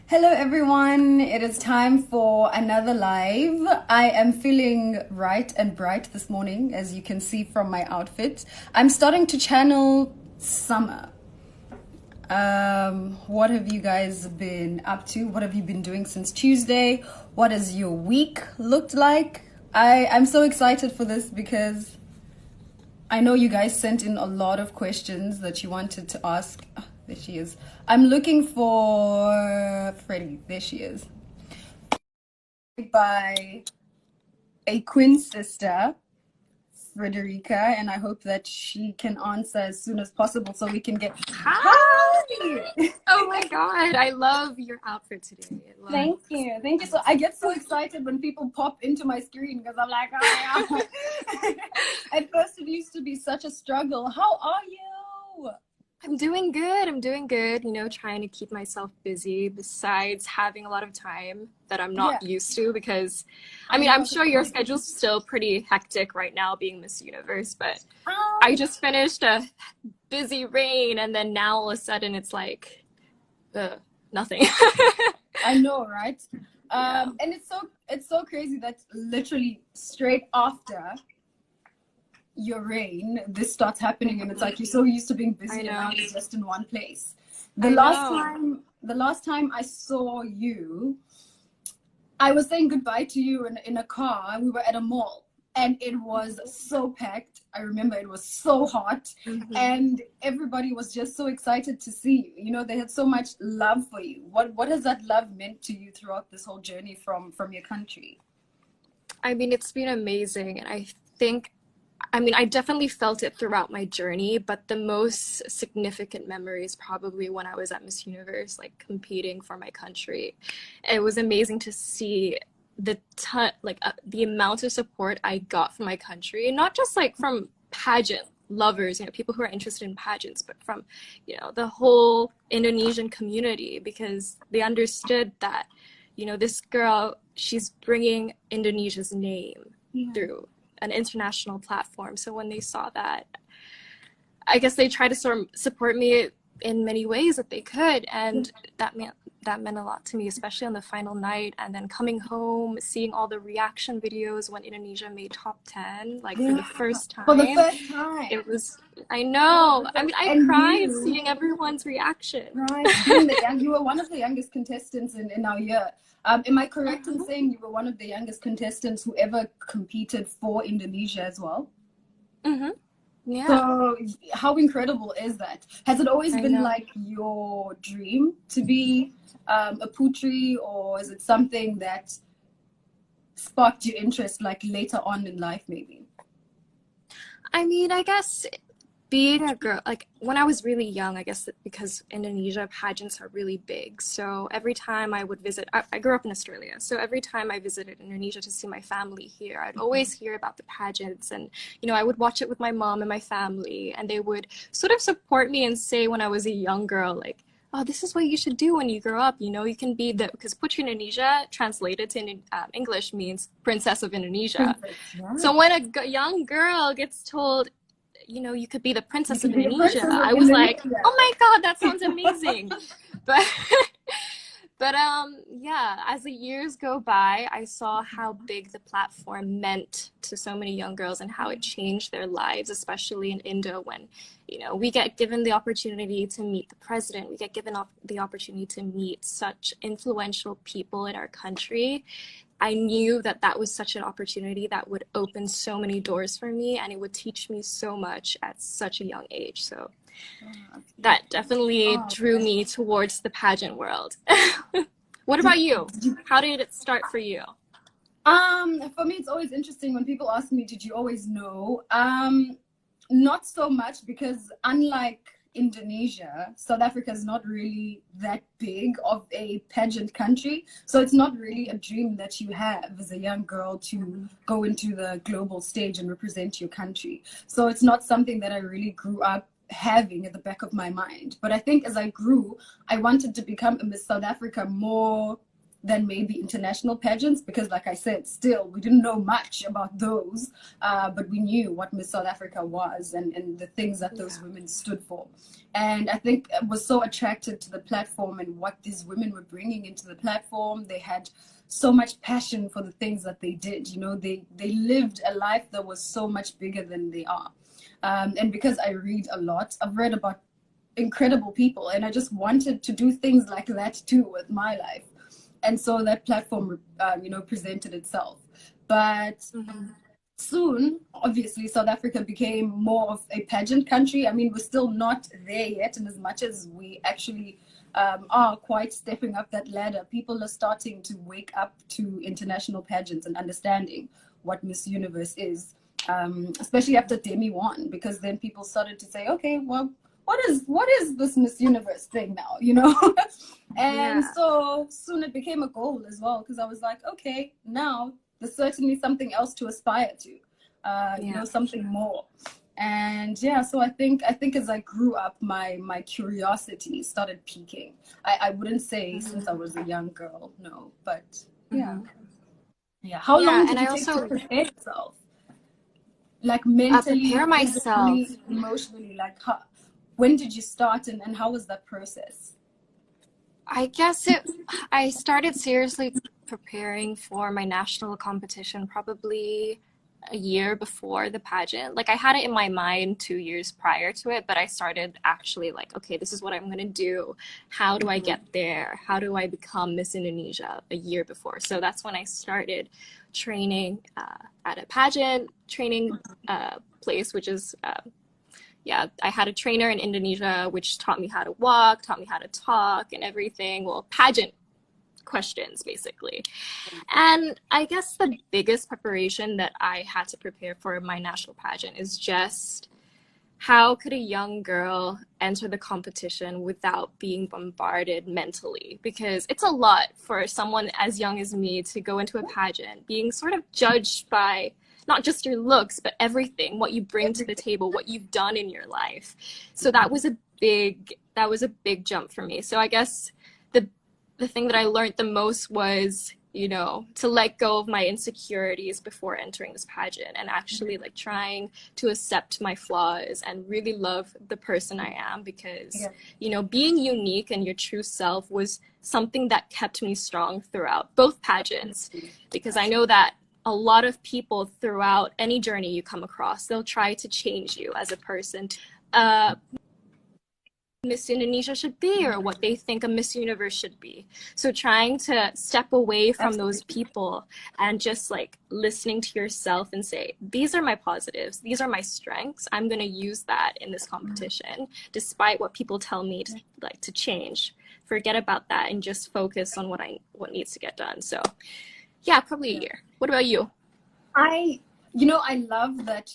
Hello everyone, it is time for another live. I am feeling right and bright this morning, as you can see from my outfit. I'm starting to channel summer. What have you guys been up to? What have you been doing since Tuesday? What has your week looked like? I'm so excited for this because I know you guys sent in a lot of questions that you wanted to ask. Oh, there she is. I'm looking for Freddie. There she is. By a twin sister, Frederika, and I hope that she can answer as soon as possible so we can get. Hi! Oh my god, I love your outfit today. Thank you. Thank you. So I get so excited when people pop into my screen because I'm like, oh, yeah. At first it used to be such a struggle. How are you? I'm doing good. I'm doing good. You know, trying to keep myself busy besides having a lot of time that I'm not used to because, I mean, I'm sure your schedule's still pretty hectic right now being Miss Universe, but I just finished a busy reign and then now all of a sudden it's like, nothing. I know, right? And it's so crazy that literally straight after your reign, this starts happening, and it's like you're so used to being busy and now you're just in one place. The last time I saw you, I was saying goodbye to you in a car. We were at a mall and it was so packed. I remember it was so hot and everybody was just so excited to see you. You know, they had so much love for you. What has that love meant to you throughout this whole journey from your country? I mean, it's been amazing, and I definitely felt it throughout my journey, but the most significant memory is probably when I was at Miss Universe, like competing for my country. It was amazing to see the amount of support I got from my country, not just like from pageant lovers, you know, people who are interested in pageants, but from, you know, the whole Indonesian community, because they understood that, you know, this girl, she's bringing Indonesia's name through an international platform. So when they saw that, I guess they tried to sort of support me in many ways that they could, and that meant a lot to me, especially on the final night. And then coming home, seeing all the reaction videos when Indonesia made top 10, like for the first time. For the first time. It was, I know. I mean, I cried seeing everyone's reaction. Right. You were one of the youngest contestants in our year. Am I correct in saying you were one of the youngest contestants who ever competed for Indonesia as well? Yeah. So how incredible is that? Has it always been like your dream to be a putri, or is it something that sparked your interest like later on in life maybe? I mean, I guess being a girl, like when I was really young, I guess because Indonesia pageants are really big. So every time I would visit, I grew up in Australia. So every time I visited Indonesia to see my family here, I'd always hear about the pageants, and, you know, I would watch it with my mom and my family, and they would sort of support me and say when I was a young girl, like, oh, this is what you should do when you grow up. You know, you can be because Putri Indonesia translated to English means Princess of Indonesia. So when a young girl gets told, you know, you could be the Princess of Indonesia, I was like, oh my god, that sounds amazing. but yeah, as the years go by, I saw how big the platform meant to so many young girls and how it changed their lives, especially in Indo, when, you know, we get given the opportunity to meet the president, we get given the opportunity to meet such influential people in our country. I knew that that was such an opportunity that would open so many doors for me, and it would teach me so much at such a young age. So that definitely drew me towards the pageant world. What about you? How did it start for you? For me, it's always interesting when people ask me, did you always know? Not so much, because unlike Indonesia, South Africa is not really that big of a pageant country, so it's not really a dream that you have as a young girl to go into the global stage and represent your country. So it's not something that I really grew up having at the back of my mind. But I think as I grew, I wanted to become a Miss South Africa more than maybe international pageants, because like I said, still we didn't know much about those, but we knew what Miss South Africa was, and the things that those women stood for. And I think I was so attracted to the platform and what these women were bringing into the platform. They had so much passion for the things that they did. You know, they lived a life that was so much bigger than they are. And because I read a lot, I've read about incredible people, and I just wanted to do things like that too with my life. And so that platform, presented itself. But soon, obviously, South Africa became more of a pageant country. I mean, we're still not there yet, and as much as we actually are quite stepping up that ladder, people are starting to wake up to international pageants and understanding what Miss Universe is, especially after Demi won, because then people started to say, okay, well, what is this Miss Universe thing now, you know? And so soon it became a goal as well, because I was like, okay, now there's certainly something else to aspire to, you know, something more. And so I think as I grew up, my curiosity started peaking. I wouldn't say since I was a young girl, no, but How long did you take to prepare yourself? Like mentally, prepare myself, physically, emotionally, like when did you start, and how was that process? I guess I started seriously preparing for my national competition probably a year before the pageant. Like I had it in my mind 2 years prior to it, but I started actually like, okay, this is what I'm going to do. How do I get there? How do I become Miss Indonesia a year before? So that's when I started training at a pageant training place, which is I had a trainer in Indonesia, which taught me how to walk, taught me how to talk and everything. Well, pageant questions, basically. And I guess the biggest preparation that I had to prepare for my national pageant is just how could a young girl enter the competition without being bombarded mentally? Because it's a lot for someone as young as me to go into a pageant, being sort of judged by not just your looks, but everything, what you bring to the table, what you've done in your life. So that was a big jump for me. So I guess the thing that I learned the most was, you know, to let go of my insecurities before entering this pageant and actually like trying to accept my flaws and really love the person I am, because, you know, being unique and your true self was something that kept me strong throughout both pageants, because I know that a lot of people throughout any journey you come across, they'll try to change you as a person. Miss Indonesia should be, or what they think a Miss Universe should be. So trying to step away from those people and just like listening to yourself and say, these are my positives, these are my strengths, I'm going to use that in this competition, despite what people tell me to change. Forget about that and just focus on what needs to get done. So yeah, probably a year. What about you? I love that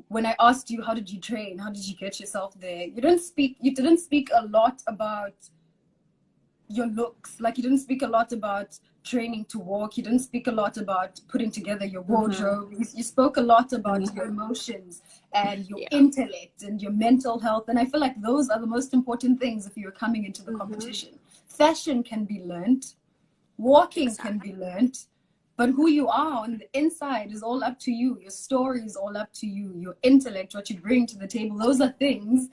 when I asked you, how did you train? How did you get yourself there? You didn't speak a lot about your looks. Like you didn't speak a lot about training to walk. You didn't speak a lot about putting together your wardrobe. You spoke a lot about your emotions and your intellect and your mental health. And I feel like those are the most important things if you're coming into the competition. Fashion can be learned. Walking can be learned. But who you are on the inside is all up to you. Your story is all up to you. Your intellect, what you bring to the table, those are things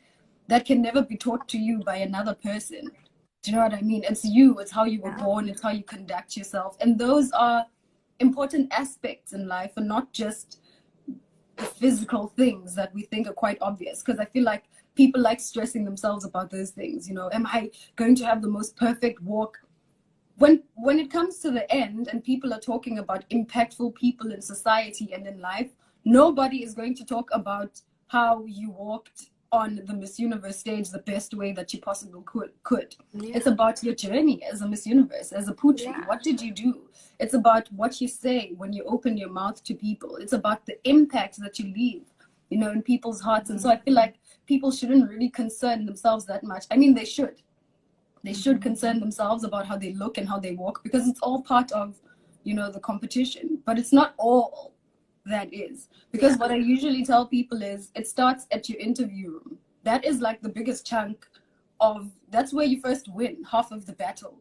that can never be taught to you by another person. Do you know what I mean? It's you. It's how you were born. It's how you conduct yourself. And those are important aspects in life, and not just the physical things that we think are quite obvious. Because I feel like people like stressing themselves about those things. You know, am I going to have the most perfect walk? When it comes to the end and people are talking about impactful people in society and in life, nobody is going to talk about how you walked on the Miss Universe stage the best way that you possibly could. It's about your journey as a Miss Universe, as a Putri. What did you do? It's about what you say when you open your mouth to people. It's about the impact that you leave, you know, in people's hearts. And so I feel like people shouldn't really concern themselves that much. I mean, they should. They should concern themselves about how they look and how they walk, because it's all part of, you know, the competition. But it's not all that is. Because what I usually tell people is it starts at your interview room. That is like the biggest chunk of, that's where you first win half of the battle.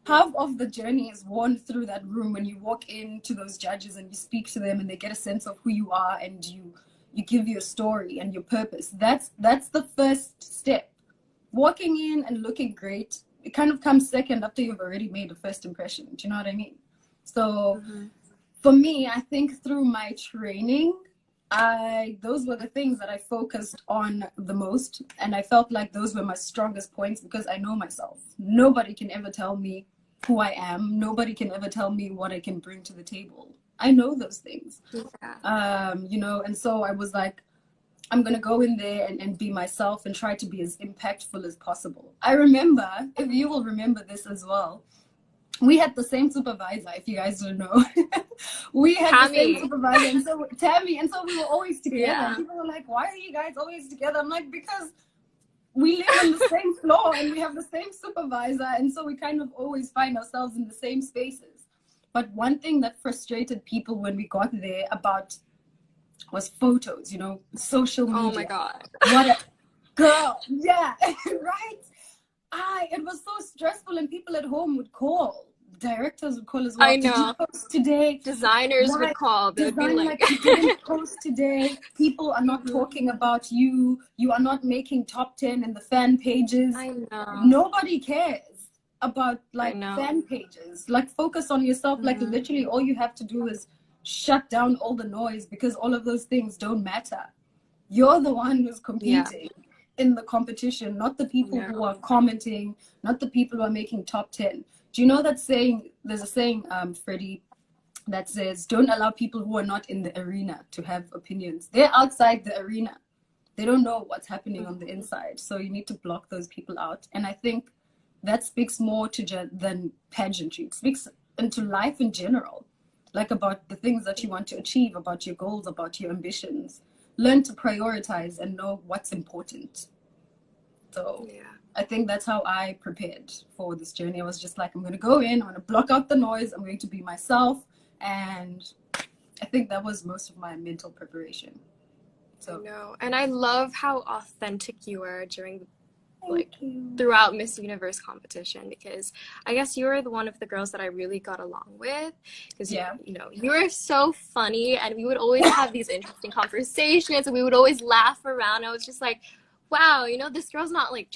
half of the journey is won through that room when you walk into those judges and you speak to them and they get a sense of who you are and you give your story and your purpose. That's the first step. Walking in and looking great, it kind of comes second after you've already made a first impression. Do you know what I mean? So for me, I think through my training, those were the things that I focused on the most, and I felt like those were my strongest points because I know myself. Nobody can ever tell me who I am. Nobody can ever tell me what I can bring to the table. I know those things. You know, and so I was like, I'm going to go in there and be myself and try to be as impactful as possible. I remember, if you will remember this as well, we had the same supervisor, if you guys don't know. We had the same supervisor, and so Tammy, and so we were always together. And people were like, why are you guys always together? I'm like, because we live on the same floor and we have the same supervisor, and so we kind of always find ourselves in the same spaces. But one thing that frustrated people when we got there was photos, you know, social media. Oh my God. What a girl. Yeah, right? It was so stressful, and people at home would call. Directors would call as well. I know. Did you post today? Designers would call. They'd be like, you didn't post today. People are not talking about you. You are not making top 10 in the fan pages. I know. Nobody cares about fan pages. Like, focus on yourself. Like, literally all you have to do is shut down all the noise, because all of those things don't matter. You're the one who's competing in the competition, not the people who are commenting, not the people who are making top 10. Do you know that saying? There's a saying, Freddie, that says, don't allow people who are not in the arena to have opinions. They're outside the arena. They don't know what's happening on the inside. So you need to block those people out. And I think that speaks more than pageantry. It speaks into life in general, like about the things that you want to achieve, about your goals, about your ambitions. Learn to prioritize and know what's important. So I think that's how I prepared for this journey. I was just like, I'm going to go in, I'm going to block out the noise, I'm going to be myself. And I think that was most of my mental preparation. So I know. And I love how authentic you were during throughout Miss Universe competition, because I guess you were one of the girls that I really got along with, because you know, you were so funny, and we would always have these interesting conversations, and we would always laugh around. I was just like, wow, you know, this girl's not like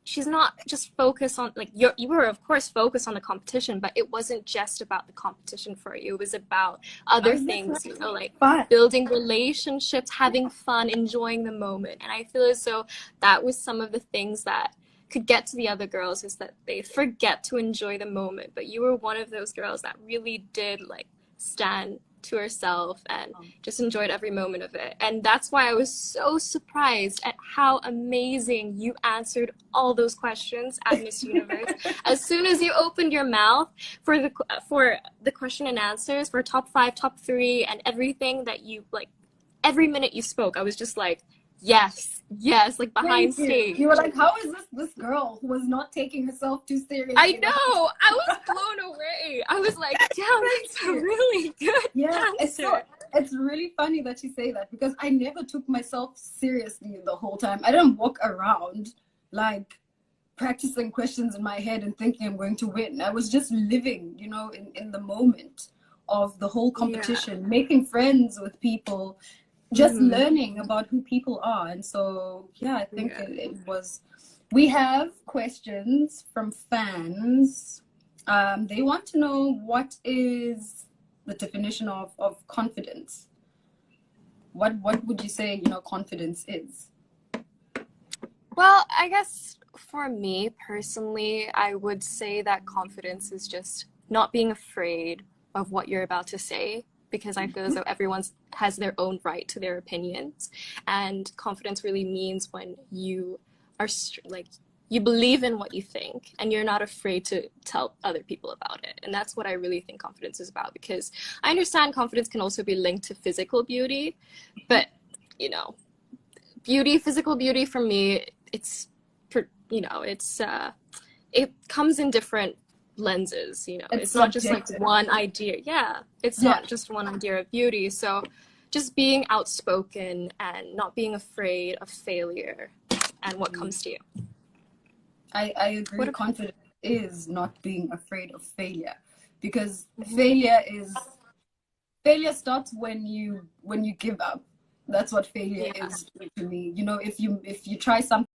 she's not just focused on, like, you were of course focused on the competition, but it wasn't just about the competition for you. It was about other things, you know, like building relationships, having fun, enjoying the moment. And I feel as though that was some of the things that could get to the other girls, is that they forget to enjoy the moment. But you were one of those girls that really did like stand to herself and just enjoyed every moment of it. And that's why I was so surprised at how amazing you answered all those questions at Miss Universe. As soon as you opened your mouth for the question and answers for top 5, top 3, and everything that you, like, every minute you spoke, I was just like, yes, like behind stage. You were like, how is this girl who was not taking herself too seriously? I know. I was blown away. I was like, damn, that's a really good answer. It's really funny that you say that, because I never took myself seriously the whole time. I didn't walk around like practicing questions in my head and thinking I'm going to win. I was just living, you know, in the moment of the whole competition, making friends with people, just learning about who people are. And so I think it was. We have questions from fans. They want to know, what is the definition of confidence? What would you say, you know, confidence is? Well, I guess for me personally, I would say that confidence is just not being afraid of what you're about to say, because I feel as though everyone has their own right to their opinions. And confidence really means when you are you believe in what you think and you're not afraid to tell other people about it. And that's what I really think confidence is about, because I understand confidence can also be linked to physical beauty, but, you know, physical beauty for me, it's, you know, it comes in different lenses, you know. It's not just like one idea. It's not just one idea of beauty. So just being outspoken and not being afraid of failure and what comes to you. I agree. is not being afraid of failure, because Mhm. failure starts when you give up. That's what failure Yeah. is to me. You know, if you try something